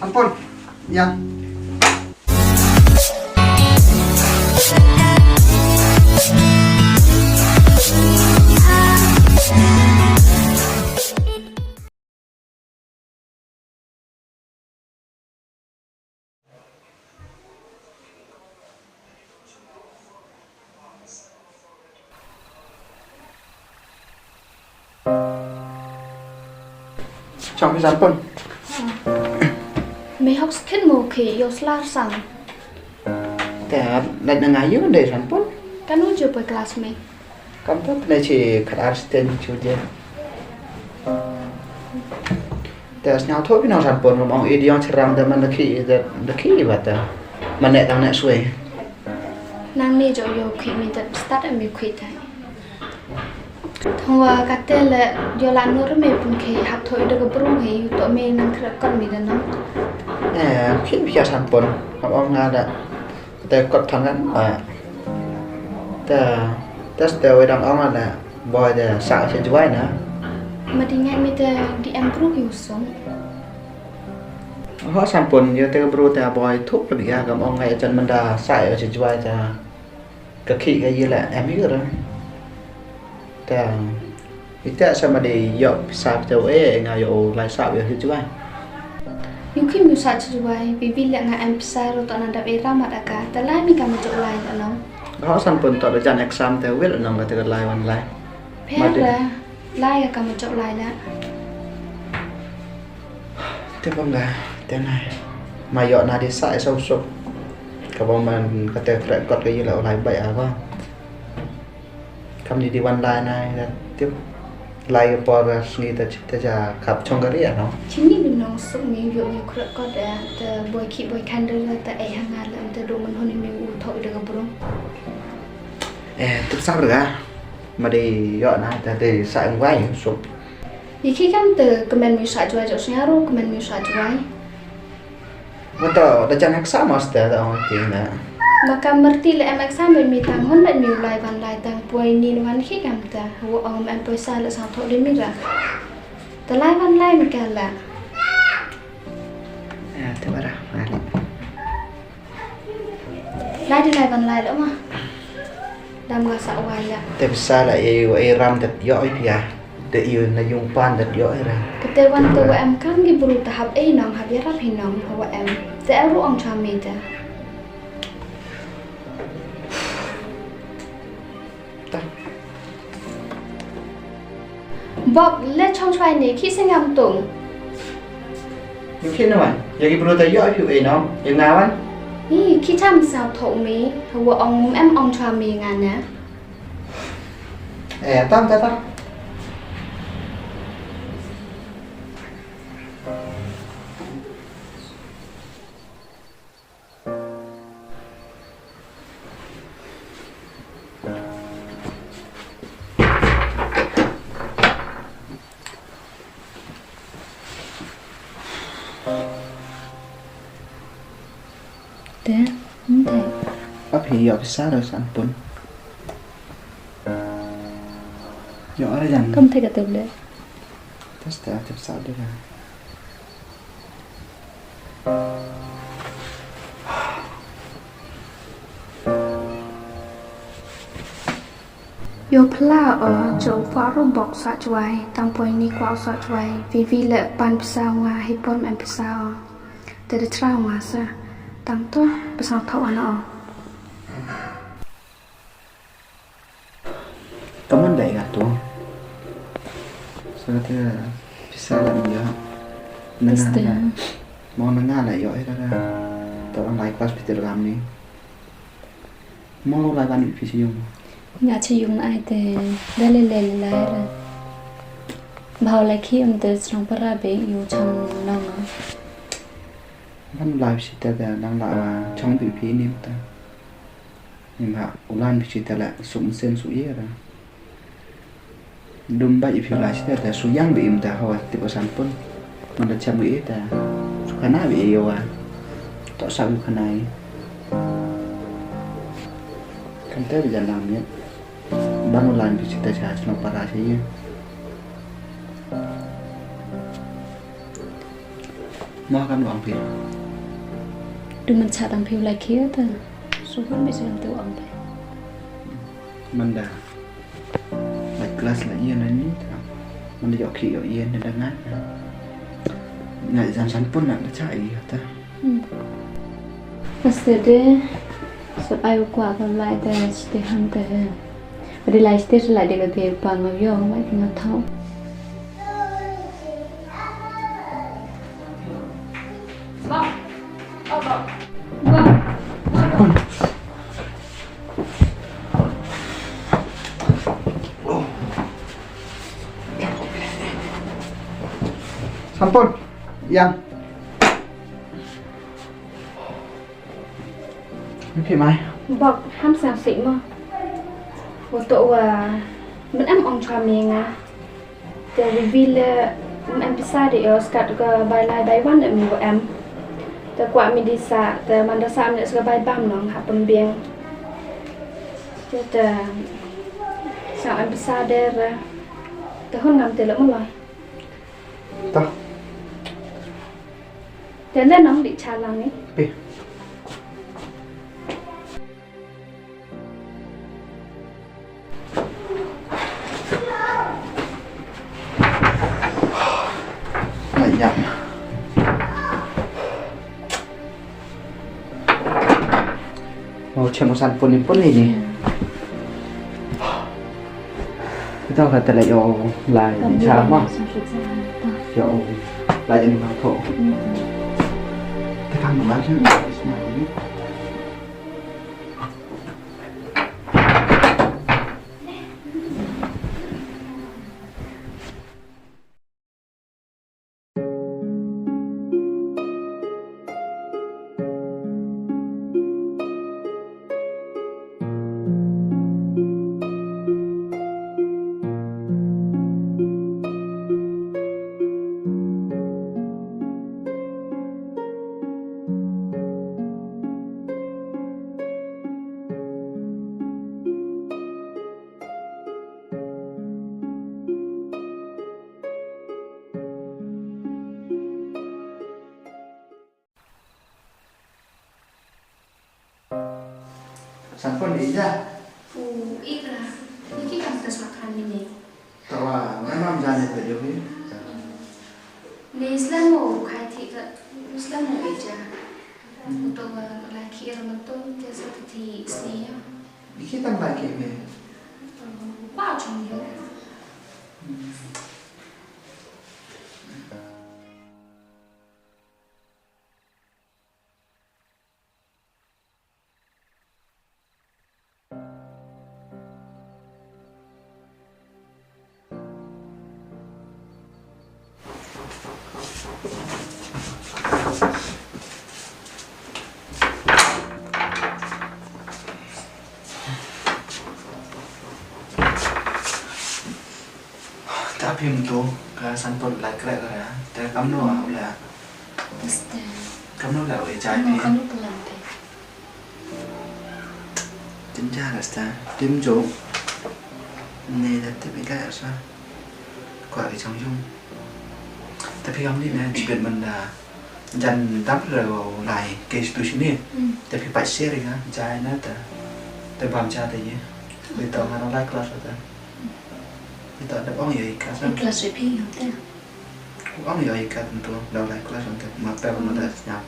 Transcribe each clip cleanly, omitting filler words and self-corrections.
Ampun. Ya. Chào cái rắn con. Mày học skit mồ khỉ yêu sla sang. Thế lại là ngày yêu để rắn con. Kan nu jumpa kelas me. Kamu tuh pernah sih ke asisten juga. Terus nhau thôi cái nào rắn con ngomong ini yang cerang dan laki bata. Mana tang nak suai. Nang ni jo yo khỉ mình tập start em mi khỉ thai. Thong wa kate le yo la nur me pun khỉ học thôi được cái brum khỉ tụi mình nang khre con mi dan nó. Khi bây giờ rắn con ngomong ada. Kita kot tangan. Terus dewe dang ông là boy de sao sẽ jual nữa. Mà đi ngay mi te di improve yêu sống. Họ sampun như te bro te boy thuốc là bị ra cầm ông ngay chân mình đã sai ở sẽ jual ta cái khí cái gì là em biết rồi. Ta kita sama đi dọc sao châu ấy ngay ở lại sao ở sẽ jual. Nhưng khi mình sai jual vì lẽ ngài em sai rồi tao nang đạp era mà đã cả, ta lại mi cầm chỗ lại đó nó. Họ sampun tọtjan exam te biết là nong cái lạiวันlại. Phép ra lại cầm chỗ lại là. Thế không là thế này mà dọn là đi sai sâu sục cả bọn mình có thể phải cột cái gì là lại bậy à không không đi one line này là tiếp lại bỏ ra nghĩ taจะขับ trong cái đấy à nó Chính vì mình nông sụp mình việc mình khởi có đã bồi khí bồi khăn đưa ra tại hàng ngàn lần từ đồ mình hơn mình u thổi được không? tiếp sao được à mà đi dọn này ta để sai ông quay sụp Vì khi khám từ comment mình xài chuối chỗ nhà rồi comment mình xài chuối mà tao đã chân hắc sao mà sẽ tao tiền nè maka merti le em exam mình tăng hơn lại nhiều lại van lại tăng bồi nhìn van khi cảm ta hồ ông em bồi sai là sao thổi đến mình ra ta lại van lại mình cả là thế bà ra lại đi lại van lại nữa mà đam gà sợ hoài là thế sao lại yêu ram thật giỏi kìa để yêu là dùng pan thật giỏi rồi cáiวันตัวem kan gi buru tahap e nong habia rap hinong hawa em te ru ong chami ta bọc lên trong xoay này khi sinh ngầm tụng nhưng khi nào anh giờ cái bữa tay giỏi phiêu ấy nó giờ nào anh Ý, khi cha mình sao thổ mì hawa ong em ong chami ngàn nè tam thế không thể ấp thì giỏi xa rồi sản phẩm giỏi là dần không thể cả từ đấy test tiếp sao đây là Yo pla ở chỗ phá rô bọc sạ chuai tăng bồi ni quạo sạ chuai vì lệ pan psa hoa hay pon em psa từ để tra hoa sa tăng to psa thọ nó cảm ơn đại gạt tuồng sao thế pizza là gì đó nên là món nó lại giỏi ra tao ăn lại class pizza làm đi món lại bạn pizza dùng nhà chỉ dùng ai thì đây lên lại rồi bảo lại khi ông từ trong para bị yêu trong lòngมันลายพิจิตรแต่ดังละว่าช่องผีผีนี่แต่นี่มาอุลานพิจิตรละสมเส้นสุยอะไรดุมใบผิวลายพิจิตรแต่สุยังบีมแต่เขาติดประสานปนมันจะจำบีแต่สุขนาบีเอวอ่ะต่อสาวอยู่ข้างในคันเตอร์ไปจะนำเนี่ยบ้านอุลานพิจิตรชาชนปาราใช่ไหม mua cam đoan phiền đừng mình chặt làm phiêu lại kia thôi số hơn bị xem tiêu ông vậy mình đã lại class lại yên đấy mình đi dọc khỉ ở yên nên đang ngắt ngày gian sắn pun nặng đã chạy ta yesterday so I qua còn lại để stay home để đi lại stay lại để cái bằng nó vô vậy thì nó thâu sampun yang cái mai bọc ham sáng xị mà một tổ mình ăn ông cho mình để vì là em bisa để ở skat cái bài lại bài văn ở mình của emแต่กว่ามีดีสะแต่มันจะซ้ำเนี่ยสบายบ้ามน้องหาปนเบียงแต่สาวอันพิซาเดอร์แต่คนนำแต่ละมันลอยแต่เล่นน้องดิชาลังนี่ lại nhầm cuma sàn pun ini kita kata lại yo lại đi chả mà yo lại đi vào thổ cái thằng nó chứ sản phẩm ý ra ít là những cái cảm giác makan ini tahu memang jangan berdua ni Islamu kai tiga Islamu aja untuk lelaki orang itu dia seperti istri ya kita lagi ni macam dia tapi untuk ke sampel lại cái rồi á,แต่cắm nó vào là cắm nó là ở trái phía chính ra là sao tím chỗ này là tiếp cái là sao quả thì trong dung tapi cắm đi nè chỉ cần mình là dành đắp rồi lại cái tôi xin đi tapi phải xe đi ha trái nó ta bám cha thì gì bây giờ nó lại class rồi ta bây giờ đáp ông gì cả sao class rồi phi không thế ông gì cả tentu đâu lại class rồi mà pel nó đã nhập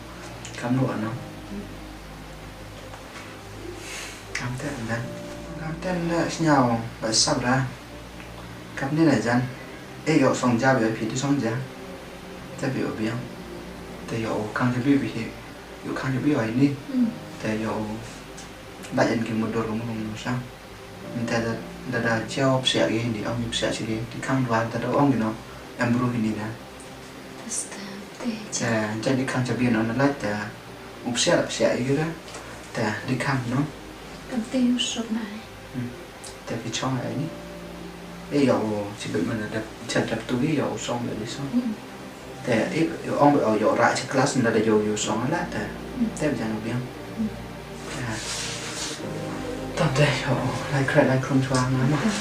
cắm nụ nó cắm tên là nhau và sắp ra cắm như này dân ấy có song ra biểu phía song ra ta biểu biểuแต่有康就比比有康就比外呢แต่有đại dân kiểu một đồ lùng sao mình thấy là treo sẹo gì thì ông sẹo chỉ đi khăn đoán ta đâu ông thì nó em bru thì nèแต่đi khăn cho biết nó lấyแต่sẹo gì đóแต่đi khăn nó cầm tiêu sụp nàyแต่cái cho ấy ní bây giờ chỉ bị mình là chặt đập túi dầu xong rồi đi xongแต่ông bị ở dỗ lại cho class là dỗ xong hếtแต่bây giờ nó biết tạm đây lại khởi lại không choáng lắm mà